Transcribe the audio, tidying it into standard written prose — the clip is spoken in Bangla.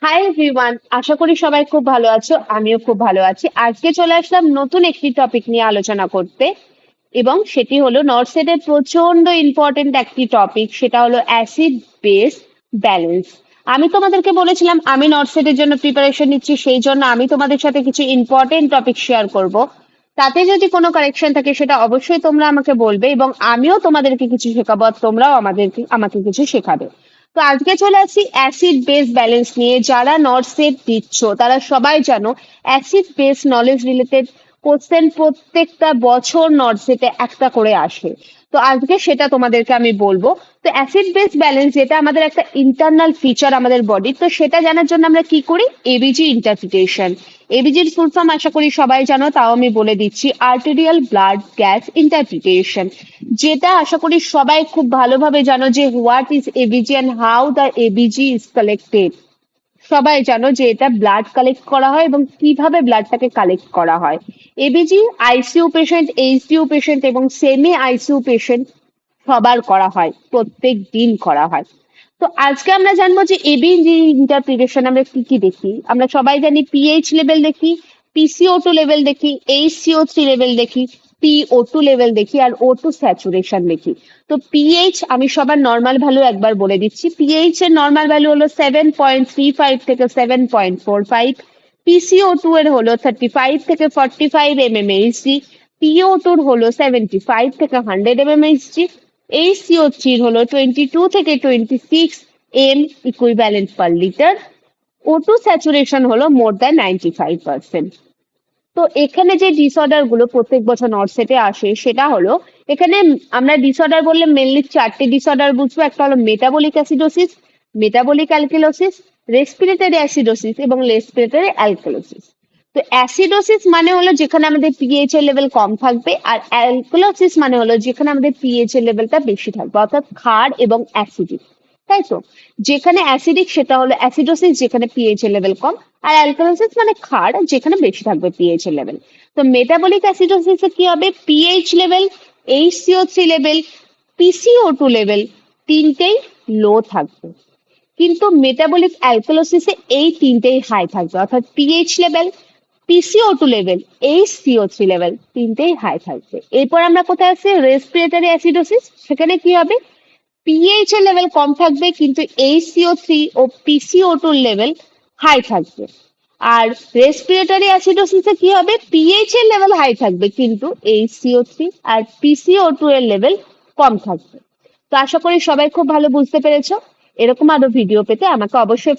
হাই এভরিওয়ান, আশা করি সবাই খুব ভালো আছো। আমিও খুব ভালো আছি। আজকে চলে আসলাম নতুন একটি টপিক নিয়ে আলোচনা করতে, এবং সেটি হলো নর্সেটের প্রচন্ড ইম্পর্টেন্ট একটি টপিক, সেটা হলো অ্যাসিড বেস ব্যালেন্স। আমি তোমাদেরকে বলেছিলাম আমি নর্সেটের জন্য প্রিপারেশন নিচ্ছি, সেই জন্য আমি তোমাদের সাথে কিছু ইম্পর্টেন্ট টপিক শেয়ার করব। তাতে যদি কোনো কারেকশন থাকে সেটা অবশ্যই তোমরা আমাকে বলবে, এবং আমিও তোমাদেরকে কিছু শেখাবো আর তোমরাও আমাকে কিছু শেখাবে। তো আজকে চলে আসি অ্যাসিড বেস ব্যালেন্স নিয়ে। যারা নট সেট দিচ্ছ তারা সবাই জানো acid base knowledge related question প্রত্যেকটা বছর নট সেটে একটা করে আসে। তো আজকে সেটা তোমাদেরকে আমি বলবো। তো অ্যাসিড বেস ব্যালেন্স যেটা আমাদের একটা ইন্টারনাল ফিচার আমাদের বডি, তো সেটা জানার জন্য আমরা কি করি? ABG interpretation. এবিজির ফুল ফর্ম আশা করি সবাই জানো, তাও আমি বলে দিচ্ছি, আর্টেরিয়াল ব্লাড গ্যাস ইন্টারপ্রিটেশন। যেটা আশা করি সবাই খুব ভালোভাবে জানো যে what is ABG and how the ABG is collected. সবাই জানো যে এটা ব্লাড কালেক্ট করা হয় এবং কিভাবে ব্লাডটাকে কালেক্ট করা হয়। ABG ICU patient, HDU patient এবং সেমি আইসিইউ পেশেন্ট সবার করা হয়, প্রত্যেক দিন করা হয়। তো আজকে আমরা জানবো যে এবিজি ইন্টারপ্রিটেশন আমরা কি কি দেখি। আমরা সবাই জানি পিএইচ লেভেল দেখি, পিসিও2 লেভেল দেখি, এইচসিও3 লেভেল দেখি, পিও2 লেভেল দেখি, আর ও2 স্যাচুরেশন দেখি। তো পিএইচ আমি সবার নর্মাল ভ্যালু একবার বলে দিচ্ছি। পিএইচ এর নর্মাল ভ্যালু হলো 7.35 থেকে 7.45। পিসিও2 এর হলো 35 থেকে 45 mmHg। পিও2 হলো 75 থেকে 100 mmHg। HCO3 হলো 22 থেকে 26 m equivalent per litre. O2 saturation হলো মোর দ্যান 95%। তো এখানে যে ডিসঅর্ডার গুলো প্রত্যেক বছর নর্সেটে আসে সেটা হলো, এখানে আমরা ডিসঅর্ডার বললে মেনলি চারটে ডিসঅর্ডার বুঝবো। একটা হলো metabolic acidosis, metabolic alkalosis, respiratory acidosis এবং রেসপিরেটরি অ্যালকিলোসিস। তো অ্যাসিডোসিস মানে হলো যেখানে আমাদের পিএইচ এর লেভেল কম থাকবে, আর অ্যালকালোসিস মানে হলো যেখানে আমাদের পিএইচ এর লেভেলটা বেশি থাকবে, অর্থাৎ ক্ষার এবং অ্যাসিডিক। তাই তো? যেখানে অ্যাসিডিক সেটা হলো অ্যাসিডোসিস, যেখানে পিএইচ এর লেভেল কম। আর অ্যালকালোসিস মানে ক্ষার, যেখানে বেশি থাকবে পিএইচ এর লেভেল। তো মেটাবলিক অ্যাসিডোসিসে কি হবে? পিএইচ লেভেল, এইচসিও3 লেভেল, পিসিও2 লেভেল তিনটেই লো থাকবে। কিন্তু মেটাবলিক অ্যালকালোসিসে এই তিনটেই হাই থাকবে, অর্থাৎ পিএইচ লেভেল, পিসিও2 লেভেল, এইচসিও3 লেভেল তিনটেই হাই থাকবে। এরপর আমরা কোথায় আসছি? Respiratory acidosis. সেখানে কি হবে? পিএইচ এর লেভেল কম থাকবে কিন্তু HCO3 ও পিসিও2 লেভেল হাই থাকবে। আর রেসপিরেটরি অ্যাসিডোসিসে কি হবে? পিএইচ এর লেভেল হাই থাকবে কিন্তু HCO3 আর পিসিও2 এর লেভেল কম থাকবে। তো আশা করি সবাই খুব ভালো বুঝতে পেরেছো। এরকম আরো ভিডিও পেতে আমাকে অবশ্যই